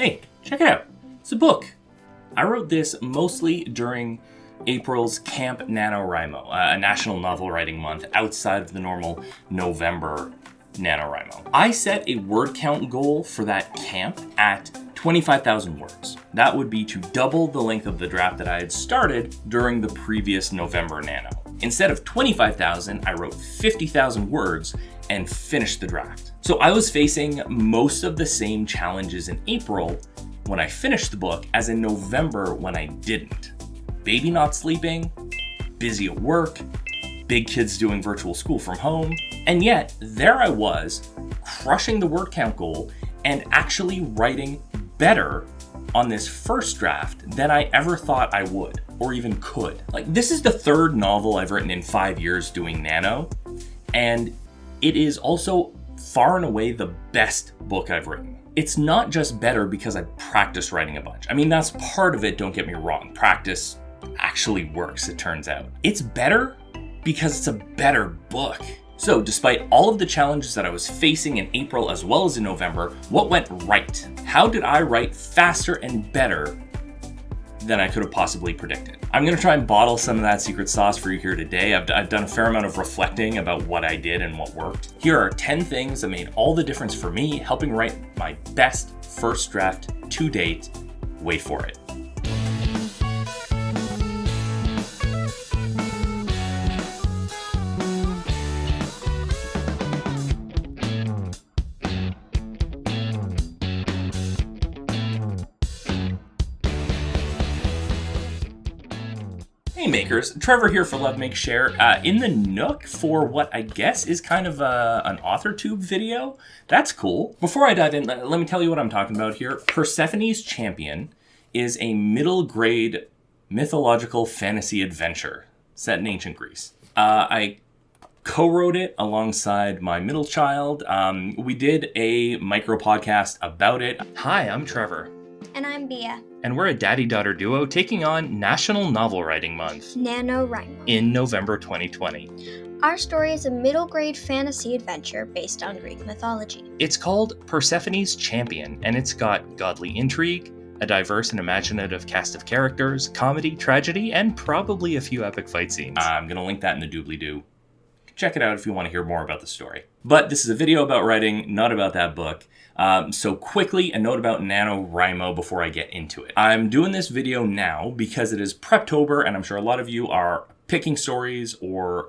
Hey, check it out. It's a book. I wrote this mostly during April's Camp NaNoWriMo, a national novel writing month outside of the normal November NaNoWriMo. I set a word count goal for that camp at 25,000 words. That would be to double the length of the draft that I had started during the previous November Nano. Instead of 25,000, I wrote 50,000 words and finished the draft. So I was facing most of the same challenges in April when I finished the book as in November when I didn't. Baby not sleeping, busy at work, big kids doing virtual school from home, and yet there I was, crushing the word count goal and actually writing better on this first draft than I ever thought I would, or even could. Like, this is the third novel I've written in 5 years doing Nano, and it is also far and away the best book I've written. It's not just better because I practiced writing a bunch. I mean, that's part of it, don't get me wrong. Practice actually works, it turns out. It's better because it's a better book. So despite all of the challenges that I was facing in April as well as in November, what went right? How did I write faster and better than I could have possibly predicted? I'm gonna try and bottle some of that secret sauce for you here today. I've done a fair amount of reflecting about what I did and what worked. Here are 10 things that made all the difference for me, helping write my best first draft to date. Wait for it. Hey makers, Trevor here for Love Make Share, in the Nook for what I guess is kind of an AuthorTube video. That's cool. Before I dive in, let me tell you what I'm talking about here. Persephone's Champion is a middle grade mythological fantasy adventure set in ancient Greece. I co-wrote it alongside my middle child. We did a micro podcast about it. Hi, I'm Trevor. And I'm Bia. And we're a daddy-daughter duo taking on National Novel Writing Month NaNoWriMo in November 2020. Our story is a middle grade fantasy adventure based on Greek mythology. It's called Persephone's Champion, and it's got godly intrigue, a diverse and imaginative cast of characters, comedy, tragedy, and probably a few epic fight scenes. I'm going to link that in the doobly-doo. Check it out if you want to hear more about the story. But this is a video about writing, not about that book. So quickly, a note about NaNoWriMo before I get into it. I'm doing this video now because it is Preptober, and I'm sure a lot of you are picking stories or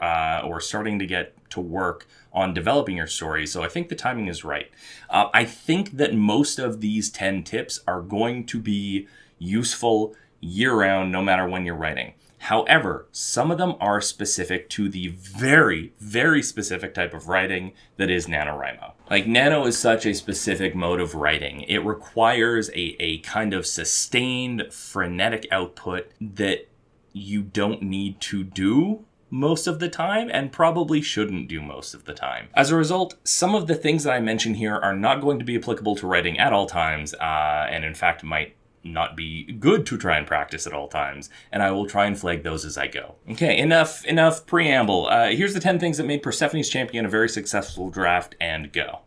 starting to get to work on developing your story. So I think the timing is right. I think that most of these 10 tips are going to be useful year-round, no matter when you're writing. However, some of them are specific to the very, very specific type of writing that is NaNoWriMo. Like, Nano is such a specific mode of writing. It requires a kind of sustained, frenetic output that you don't need to do most of the time and probably shouldn't do most of the time. As a result, some of the things that I mention here are not going to be applicable to writing at all times, and in fact might not be good to try and practice at all times, and I will try and flag those as I go. Okay, enough preamble. Here's the 10 things that made Persephone's Champion a very successful draft, and go.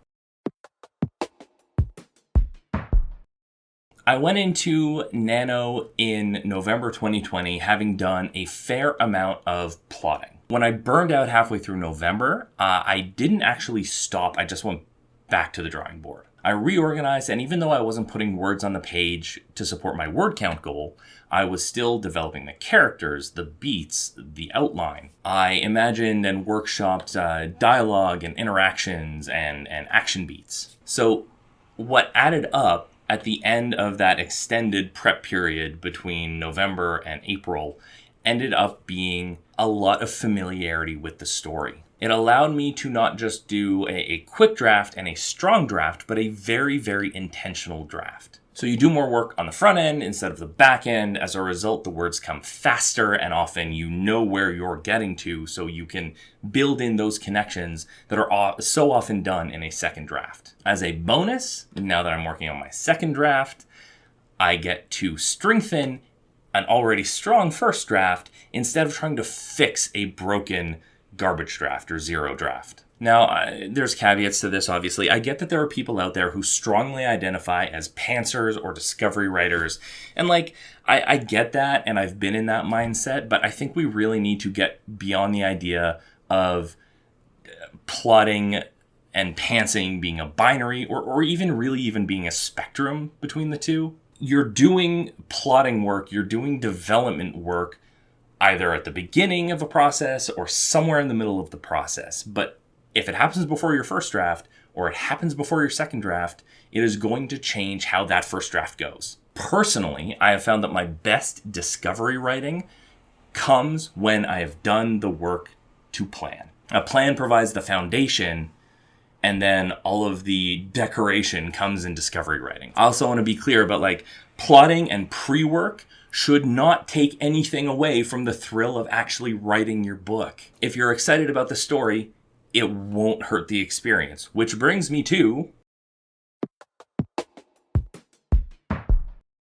I went into Nano in November 2020 having done a fair amount of plotting. When I burned out halfway through November, I didn't actually stop, I just went back to the drawing board. I reorganized, and even though I wasn't putting words on the page to support my word count goal, I was still developing the characters, the beats, the outline. I imagined and workshopped dialogue and interactions and action beats. So what added up at the end of that extended prep period between November and April ended up being a lot of familiarity with the story. It allowed me to not just do a quick draft and a strong draft, but a very, very intentional draft. So you do more work on the front end instead of the back end. As a result, the words come faster, and often you know where you're getting to, so you can build in those connections that are so often done in a second draft. As a bonus, now that I'm working on my second draft, I get to strengthen an already strong first draft instead of trying to fix a broken garbage draft or zero draft. Now, there's caveats to this, obviously. I get that there are people out there who strongly identify as pantsers or discovery writers. And, I get that, and I've been in that mindset, but I think we really need to get beyond the idea of plotting and pantsing being a binary, or even being a spectrum between the two. You're doing plotting work, you're doing development work, either at the beginning of a process or somewhere in the middle of the process. But if it happens before your first draft, or it happens before your second draft, it is going to change how that first draft goes. Personally, I have found that my best discovery writing comes when I have done the work to plan. A plan provides the foundation, and then all of the decoration comes in discovery writing. I also want to be clear about plotting and pre-work should not take anything away from the thrill of actually writing your book. If you're excited about the story, it won't hurt the experience. Which brings me to...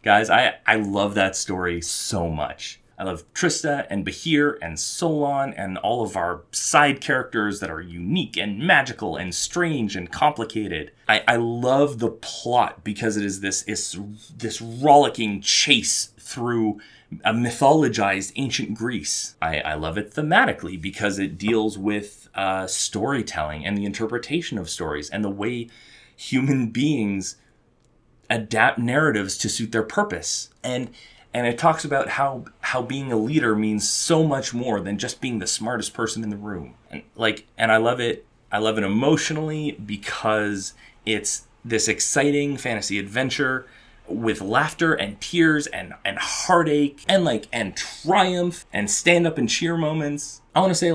Guys, I love that story so much. I love Trista and Bahir and Solon and all of our side characters that are unique and magical and strange and complicated. I love the plot because it is this rollicking chase through a mythologized ancient Greece. I love it thematically because it deals with storytelling and the interpretation of stories and the way human beings adapt narratives to suit their purpose. And it talks about how being a leader means so much more than just being the smartest person in the room. And I love it. I love it emotionally because it's this exciting fantasy adventure with laughter and tears and heartache and triumph and stand up and cheer moments. I want to say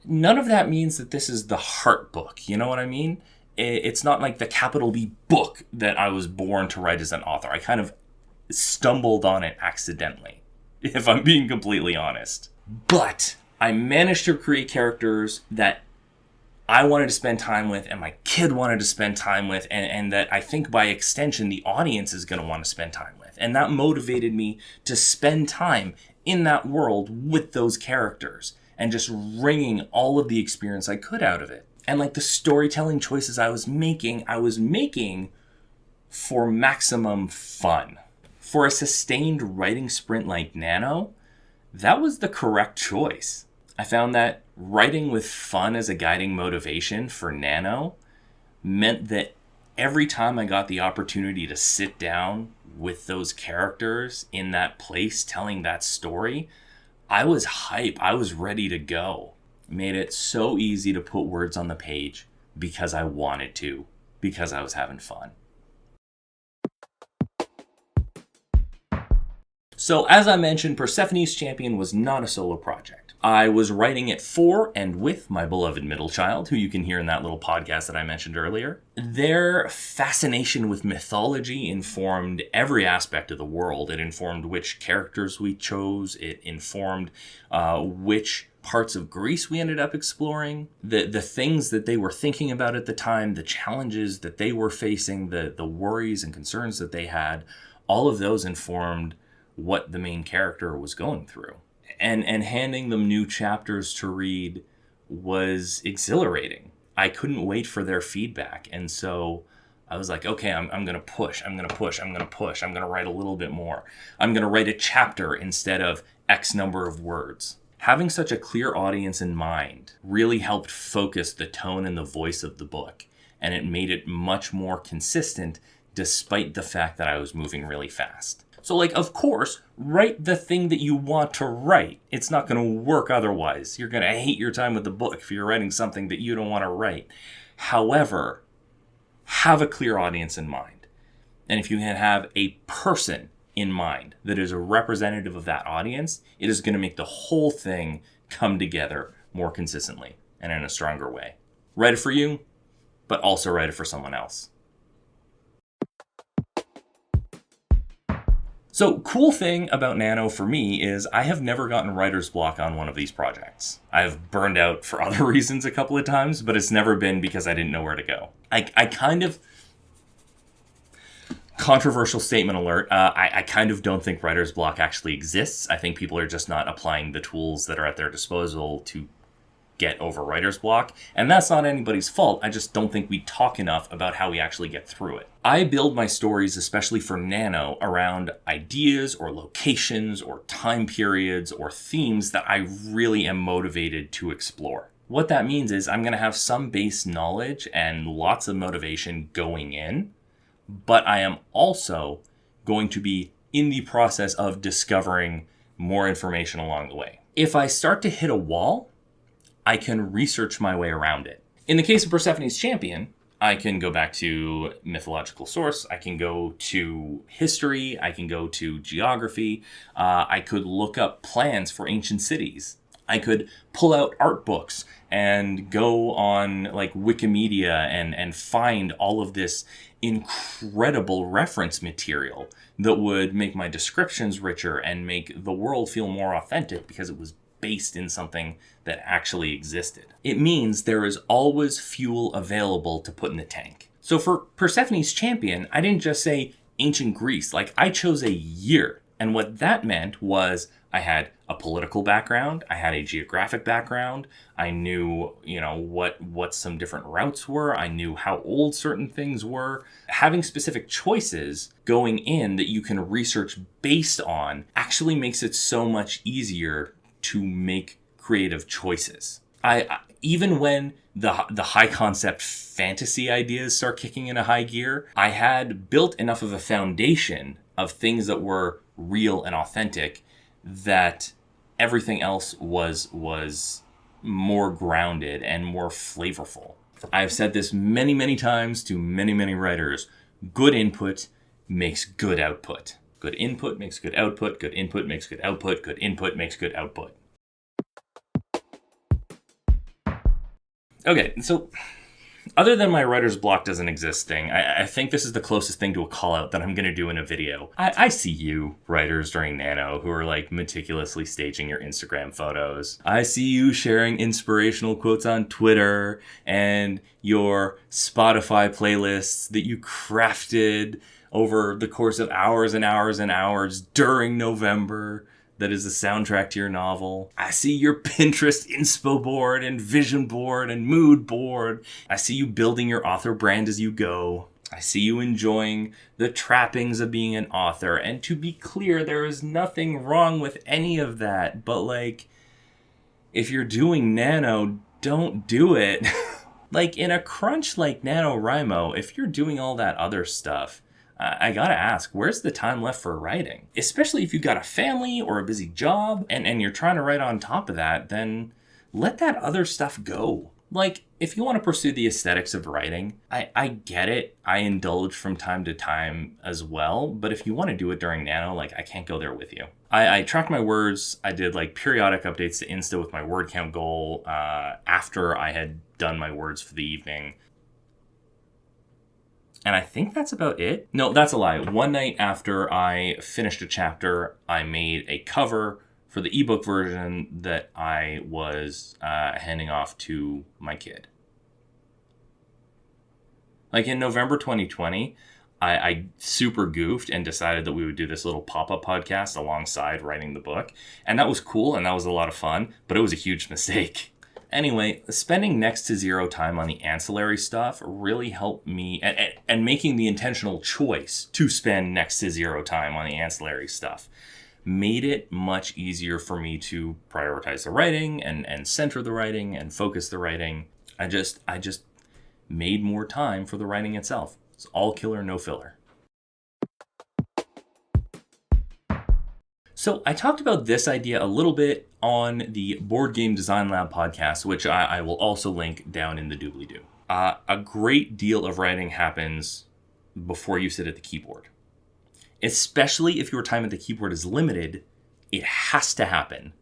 none of that means that this is the heart book. You know what I mean? It's not like the capital B book that I was born to write as an author. I kind of stumbled on it accidentally, if I'm being completely honest. But I managed to create characters that I wanted to spend time with and my kid wanted to spend time with, and that I think by extension the audience is going to want to spend time with. And that motivated me to spend time in that world with those characters and just wringing all of the experience I could out of it. And the storytelling choices I was making for maximum fun. For a sustained writing sprint like Nano, that was the correct choice. I found that writing with fun as a guiding motivation for Nano meant that every time I got the opportunity to sit down with those characters in that place telling that story, I was hype. I was ready to go. It made it so easy to put words on the page because I wanted to, because I was having fun. So as I mentioned, Persephone's Champion was not a solo project. I was writing it for and with my beloved middle child, who you can hear in that little podcast that I mentioned earlier. Their fascination with mythology informed every aspect of the world. It informed which characters we chose. It informed which parts of Greece we ended up exploring, the things that they were thinking about at the time, the challenges that they were facing, the worries and concerns that they had. All of those informed what the main character was going through. And handing them new chapters to read was exhilarating. I couldn't wait for their feedback. And so I was like, okay, I'm going to push. I'm going to write a little bit more. I'm going to write a chapter instead of X number of words. Having such a clear audience in mind really helped focus the tone and the voice of the book. And it made it much more consistent despite the fact that I was moving really fast. So of course, write the thing that you want to write. It's not going to work otherwise. You're going to hate your time with the book if you're writing something that you don't want to write. However, have a clear audience in mind. And if you can have a person in mind that is a representative of that audience, it is going to make the whole thing come together more consistently and in a stronger way. Write it for you, but also write it for someone else. So, cool thing about Nano for me is I have never gotten writer's block on one of these projects. I've burned out for other reasons a couple of times, but it's never been because I didn't know where to go. I kind of... Controversial statement alert. I kind of don't think writer's block actually exists. I think people are just not applying the tools that are at their disposal to get over writer's block. And that's not anybody's fault. I just don't think we talk enough about how we actually get through it. I build my stories, especially for Nano, around ideas or locations or time periods or themes that I really am motivated to explore. What that means is I'm going to have some base knowledge and lots of motivation going in, but I am also going to be in the process of discovering more information along the way. If I start to hit a wall, I can research my way around it. In the case of Persephone's Champion, I can go back to mythological source, I can go to history, I can go to geography, I could look up plans for ancient cities. I could pull out art books and go on like Wikimedia and find all of this incredible reference material that would make my descriptions richer and make the world feel more authentic because it was based in something that actually existed. It means there is always fuel available to put in the tank. So for Persephone's Champion, I didn't just say ancient Greece, like I chose a year. And what that meant was I had a political background, I had a geographic background, I knew, what some different routes were, I knew how old certain things were. Having specific choices going in that you can research based on actually makes it so much easier to make creative choices. I even when the high concept fantasy ideas start kicking in a high gear, I had built enough of a foundation of things that were real and authentic that everything else was more grounded and more flavorful. I've said this many, many times to many, many writers. Good input makes good output. Good input makes good output. Good input makes good output. Good input makes good output. Okay, so other than my writer's block doesn't exist thing, I think this is the closest thing to a call out that I'm going to do in a video. I see you, writers during Nano, who are like meticulously staging your Instagram photos. I see you sharing inspirational quotes on Twitter and your Spotify playlists that you crafted over the course of hours and hours and hours during November. That is the soundtrack to your novel. I see your Pinterest inspo board and vision board and mood board. I see you building your author brand as you go. I see you enjoying the trappings of being an author. And to be clear, there is nothing wrong with any of that. But like, if you're doing Nano, don't do it. Like in a crunch like NaNoWriMo, if you're doing all that other stuff, I gotta ask, where's the time left for writing? Especially if you've got a family or a busy job and you're trying to write on top of that, then let that other stuff go. Like, if you want to pursue the aesthetics of writing, I get it. I indulge from time to time as well. But if you want to do it during Nano, like, I can't go there with you. I tracked my words. I did like periodic updates to Insta with my word count goal after I had done my words for the evening. And I think that's about it. No, that's a lie. One night after I finished a chapter, I made a cover for the ebook version that I was handing off to my kid. Like in November 2020, I super goofed and decided that we would do this little pop-up podcast alongside writing the book. And that was cool and that was a lot of fun, but it was a huge mistake. Anyway, spending next to zero time on the ancillary stuff really helped me, and making the intentional choice to spend next to zero time on the ancillary stuff made it much easier for me to prioritize the writing and center the writing and focus the writing. I just made more time for the writing itself. It's all killer, no filler. So I talked about this idea a little bit on the Board Game Design Lab podcast, which I will also link down in the doobly-doo. A great deal of writing happens before you sit at the keyboard. Especially if your time at the keyboard is limited, it has to happen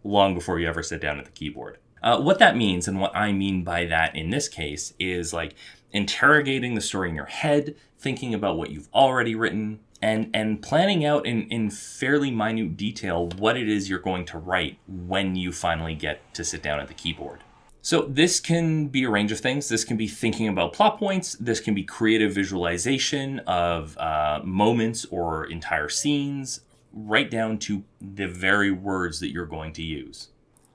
long before you ever sit down at the keyboard. What that means, and what I mean by that in this case, is like interrogating the story in your head, thinking about what you've already written, and planning out in fairly minute detail what it is you're going to write when you finally get to sit down at the keyboard. So this can be a range of things. This can be thinking about plot points. This can be creative visualization of moments or entire scenes, right down to the very words that you're going to use.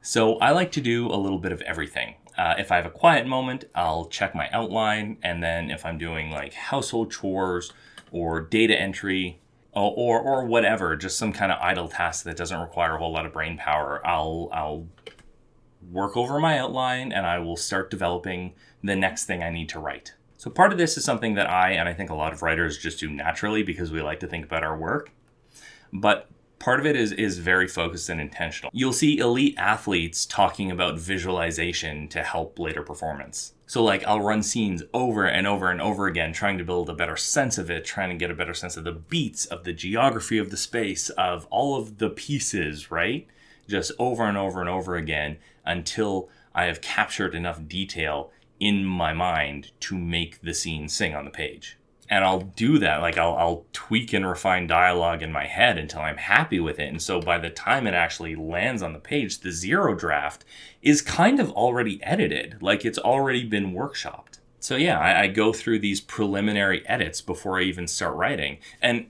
So I like to do a little bit of everything. If I have a quiet moment, I'll check my outline, and then if I'm doing like household chores or data entry or whatever, just some kind of idle task that doesn't require a whole lot of brain power, I'll work over my outline and I will start developing the next thing I need to write. So part of this is something that I think a lot of writers just do naturally because we like to think about our work. But part of it is very focused and intentional. You'll see elite athletes talking about visualization to help later performance. So like I'll run scenes over and over and over again, trying to build a better sense of it, trying to get a better sense of the beats, of the geography of the space, of all of the pieces, right? Just over and over and over again until I have captured enough detail in my mind to make the scene sing on the page. And I'll do that, like I'll tweak and refine dialogue in my head until I'm happy with it. And so by the time it actually lands on the page, the zero draft is kind of already edited, like it's already been workshopped. So yeah, I go through these preliminary edits before I even start writing. And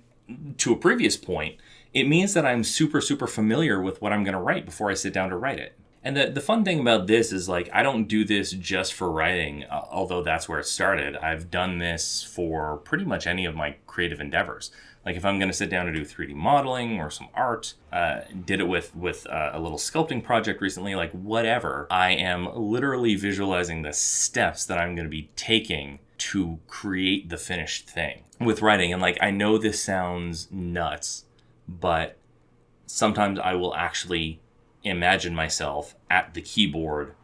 to a previous point, it means that I'm super familiar with what I'm going to write before I sit down to write it. And the fun thing about this is like I don't do this just for writing, although that's where it started. I've done this for pretty much any of my creative endeavors. Like if I'm going to sit down to do 3D modeling or some art, did it with a little sculpting project recently, like whatever. I am literally visualizing the steps that I'm going to be taking to create the finished thing with writing. And like I know this sounds nuts, but sometimes I will actually imagine myself at the keyboard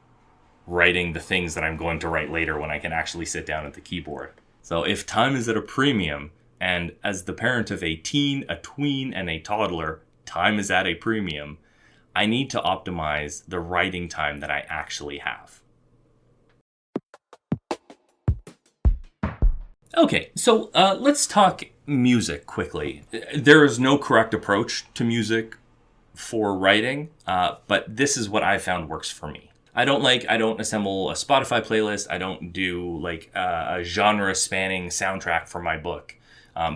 writing the things that I'm going to write later when I can actually sit down at the keyboard. So if time is at a premium, and as the parent of a teen, a tween, and a toddler, time is at a premium, I need to optimize the writing time that I actually have. Okay, so let's talk music quickly. There is no correct approach to music for writing, but this is what I found works for me. I don't assemble a Spotify playlist. I don't do like a genre spanning soundtrack for my book.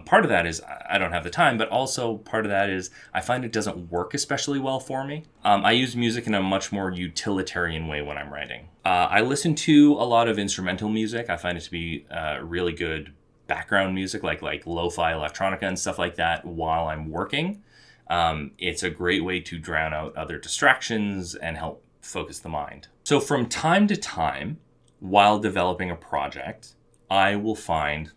Part of that is I don't have the time, but also part of that is I find it doesn't work especially well for me. I use music in a much more utilitarian way when I'm writing. I listen to a lot of instrumental music. I find it to be really good background music, like lo-fi electronica and stuff like that while I'm working. It's a great way to drown out other distractions and help focus the mind. So from time to time, while developing a project, I will find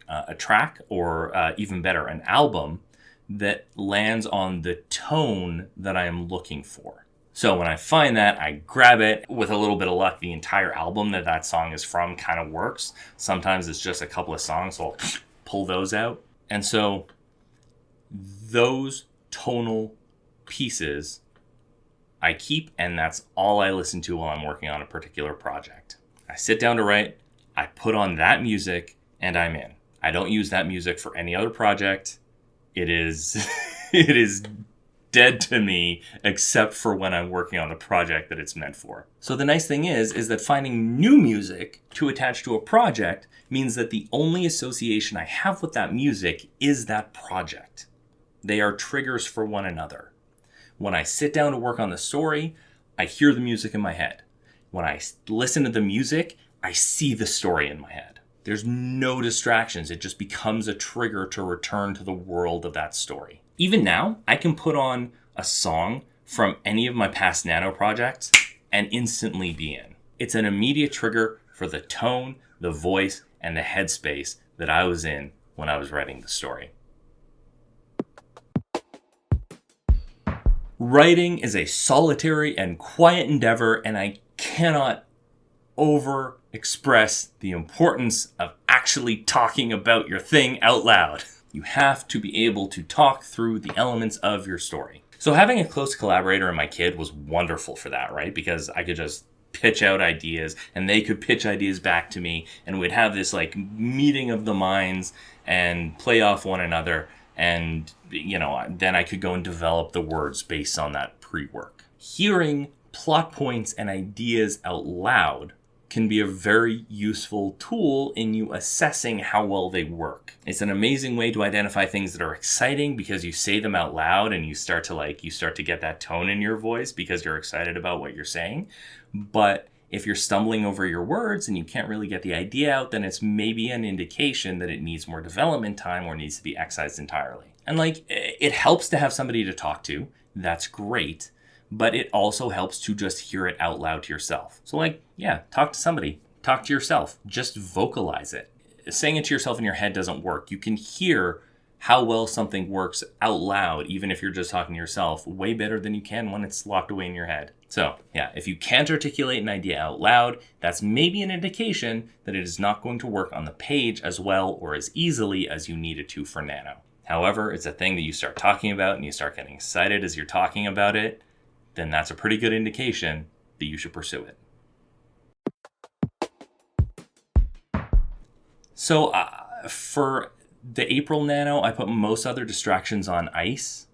a track or even better, an album that lands on the tone that I am looking for. So when I find that, I grab it. With a little bit of luck, the entire album that song is from kind of works. Sometimes it's just a couple of songs, so I'll pull those out. And so those tonal pieces I keep, and that's all I listen to while I'm working on a particular project. I sit down to write, I put on that music, and I'm in. I don't use that music for any other project. It is it is dead to me except for when I'm working on the project that it's meant for. So the nice thing is that finding new music to attach to a project means that the only association I have with that music is that project. They are triggers for one another. When I sit down to work on the story, I hear the music in my head. When I listen to the music, I see the story in my head. There's no distractions. It just becomes a trigger to return to the world of that story. Even now, I can put on a song from any of my past Nano projects and instantly be in. It's an immediate trigger for the tone, the voice, and the headspace that I was in when I was writing the story. Writing is a solitary and quiet endeavor, and I cannot over-express the importance of actually talking about your thing out loud. You have to be able to talk through the elements of your story. So having a close collaborator in my kid was wonderful for that, right? Because I could just pitch out ideas and they could pitch ideas back to me, and we'd have this like meeting of the minds and play off one another. And, then I could go and develop the words based on that pre-work. Hearing plot points and ideas out loud can be a very useful tool in you assessing how well they work. It's an amazing way to identify things that are exciting because you say them out loud and you start to get that tone in your voice because you're excited about what you're saying. But if you're stumbling over your words and you can't really get the idea out, then it's maybe an indication that it needs more development time or needs to be excised entirely. And it helps to have somebody to talk to. That's great. But it also helps to just hear it out loud to yourself. So talk to somebody, talk to yourself, just vocalize it. Saying it to yourself in your head doesn't work. You can hear how well something works out loud, even if you're just talking to yourself, way better than you can when it's locked away in your head. So if you can't articulate an idea out loud, that's maybe an indication that it is not going to work on the page as well or as easily as you need it to for Nano. However, it's a thing that you start talking about and you start getting excited as you're talking about it, then that's a pretty good indication that you should pursue it. So for the April Nano, I put most other distractions on ice,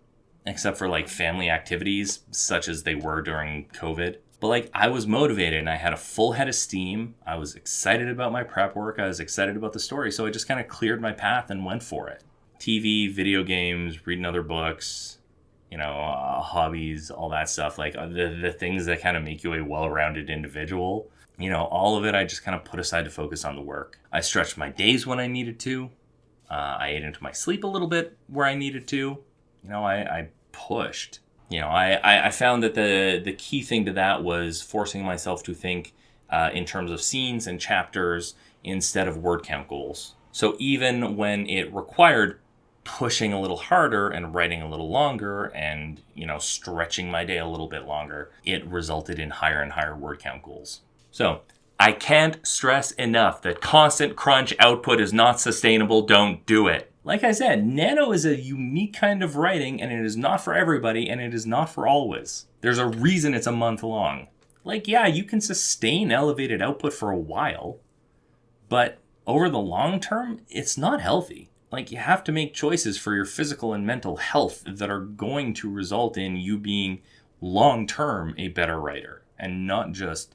except for family activities, such as they were during COVID. But I was motivated and I had a full head of steam. I was excited about my prep work. I was excited about the story. So I just kind of cleared my path and went for it. TV, video games, reading other books, hobbies, all that stuff, the things that kind of make you a well-rounded individual, all of it, I just kind of put aside to focus on the work. I stretched my days when I needed to. I ate into my sleep a little bit where I needed to. I pushed. I found that the key thing to that was forcing myself to think in terms of scenes and chapters instead of word count goals. So even when it required pushing a little harder and writing a little longer and, stretching my day a little bit longer, it resulted in higher and higher word count goals. So I can't stress enough that constant crunch output is not sustainable. Don't do it. Like I said, Nano is a unique kind of writing and it is not for everybody and it is not for always. There's a reason it's a month long. You can sustain elevated output for a while, but over the long term, it's not healthy. You have to make choices for your physical and mental health that are going to result in you being long-term a better writer and not just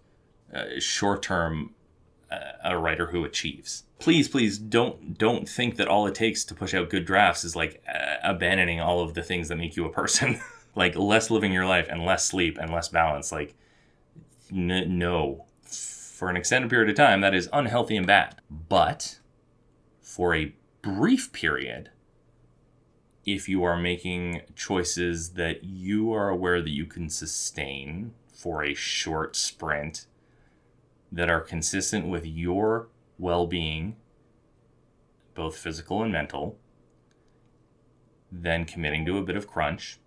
short-term a writer who achieves. Please don't think that all it takes to push out good drafts is abandoning all of the things that make you a person. Less living your life and less sleep and less balance. No. For an extended period of time, that is unhealthy and bad. But for a brief period, if you are making choices that you are aware that you can sustain for a short sprint that are consistent with your well-being, both physical and mental, then committing to a bit of crunch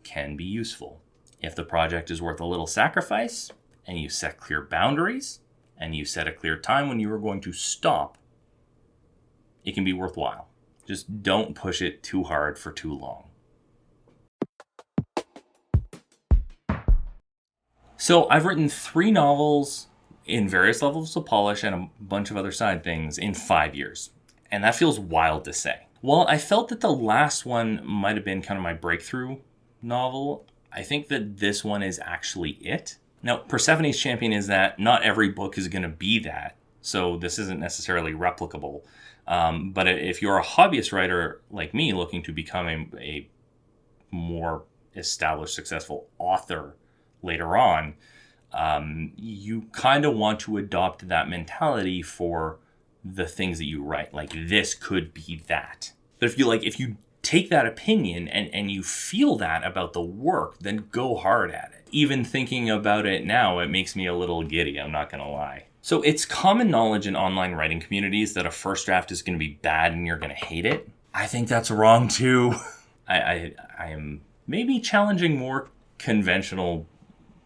can be useful. If the project is worth a little sacrifice and you set clear boundaries and you set a clear time when you are going to stop, it can be worthwhile. Just don't push it too hard for too long. So I've written 3 novels in various levels of polish and a bunch of other side things in 5 years. And that feels wild to say. Well, I felt that the last one might have been kind of my breakthrough novel. I think that this one is actually it. Now, Persephone's Champion is that not every book is going to be that. So this isn't necessarily replicable. But if you're a hobbyist writer like me looking to become a more established, successful author later on, you kind of want to adopt that mentality for the things that you write. This could be that. But if you take that opinion and you feel that about the work, then go hard at it. Even thinking about it now, it makes me a little giddy, I'm not going to lie. So it's common knowledge in online writing communities that a first draft is going to be bad and you're going to hate it. I think that's wrong too. I am maybe challenging more conventional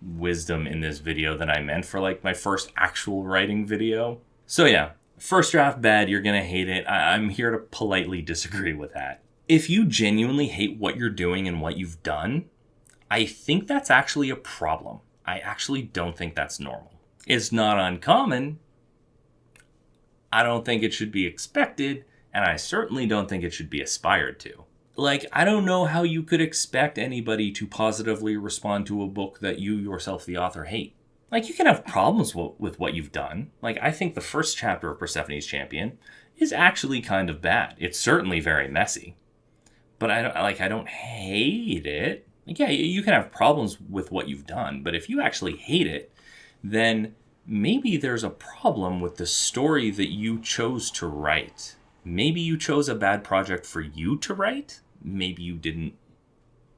wisdom in this video than I meant for my first actual writing video. So first draft bad, you're going to hate it. I'm here to politely disagree with that. If you genuinely hate what you're doing and what you've done, I think that's actually a problem. I actually don't think that's normal. It's not uncommon. I don't think it should be expected, and I certainly don't think it should be aspired to. I don't know how you could expect anybody to positively respond to a book that you yourself, the author, hate. Like, you can have problems with what you've done. Like, I think the first chapter of Persephone's Champion is actually kind of bad. It's certainly very messy. But I don't hate it. Like, yeah, you can have problems with what you've done, but if you actually hate it, then maybe there's a problem with the story that you chose to write. Maybe you chose a bad project for you to write. Maybe you didn't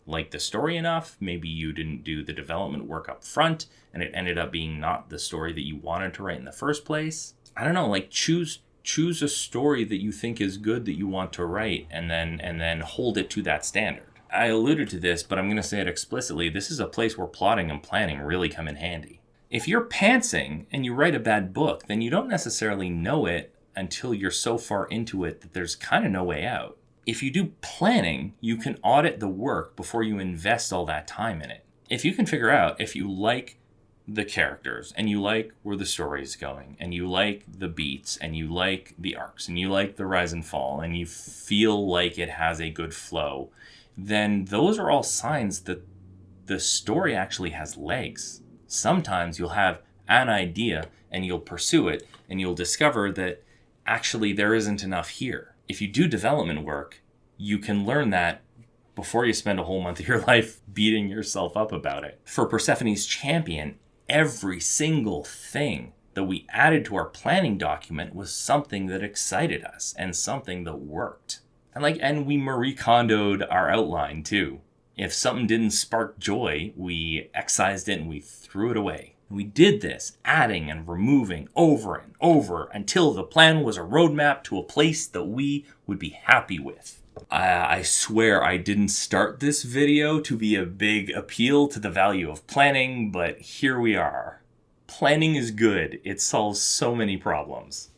like the story enough. Maybe you didn't do the development work up front and it ended up being not the story that you wanted to write in the first place. I don't know, like choose a story that you think is good that you want to write and then hold it to that standard. I alluded to this, but I'm going to say it explicitly. This is a place where plotting and planning really come in handy. If you're pantsing and you write a bad book, then you don't necessarily know it until you're so far into it that there's kind of no way out. If you do planning, you can audit the work before you invest all that time in it. If you can figure out if you like the characters and you like where the story is going and you like the beats and you like the arcs and you like the rise and fall and you feel like it has a good flow, then those are all signs that the story actually has legs. Sometimes you'll have an idea and you'll pursue it and you'll discover that actually there isn't enough here. If you do development work, you can learn that before you spend a whole month of your life beating yourself up about it. For Persephone's Champion, every single thing that we added to our planning document was something that excited us and something that worked. And we Marie Kondo'd our outline too. If something didn't spark joy, we excised it and we threw it away. We did this, adding and removing over and over until the plan was a roadmap to a place that we would be happy with. I swear I didn't start this video to be a big appeal to the value of planning, but here we are. Planning is good. It solves so many problems.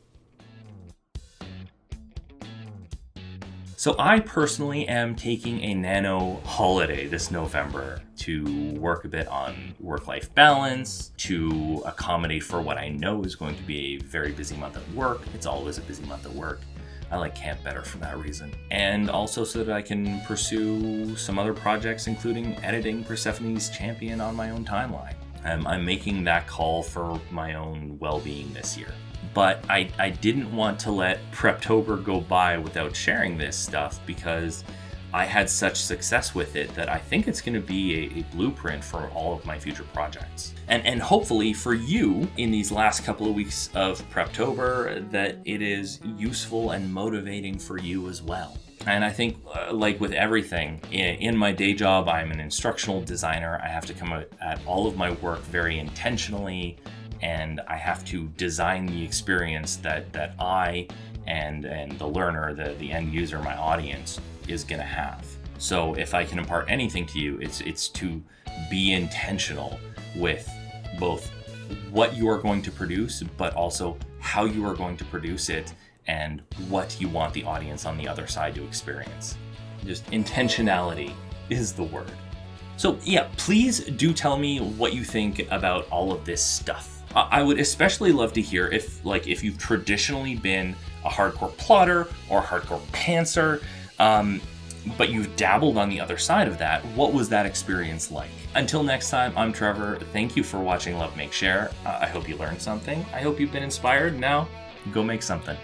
So I personally am taking a nano holiday this November to work a bit on work-life balance, to accommodate for what I know is going to be a very busy month at work. It's always a busy month at work. I like camp better for that reason. And also so that I can pursue some other projects, including editing Persephone's Champion on my own timeline. I'm making that call for my own well-being this year. But I didn't want to let Preptober go by without sharing this stuff because I had such success with it that I think it's going to be a blueprint for all of my future projects. And hopefully for you in these last couple of weeks of Preptober that it is useful and motivating for you as well. And I think like with everything, in my day job, I'm an instructional designer. I have to come at all of my work very intentionally, and I have to design the experience that I and the learner, the end user, my audience, is going to have. So if I can impart anything to you, it's to be intentional with both what you are going to produce, but also how you are going to produce it and what you want the audience on the other side to experience. Just intentionality is the word. So yeah, please do tell me what you think about all of this stuff. I would especially love to hear if you've traditionally been a hardcore plotter or a hardcore pantser, but you've dabbled on the other side of that. What was that experience like? Until next time, I'm Trevor. Thank you for watching Love Make Share. I hope you learned something. I hope you've been inspired. Now, go make something.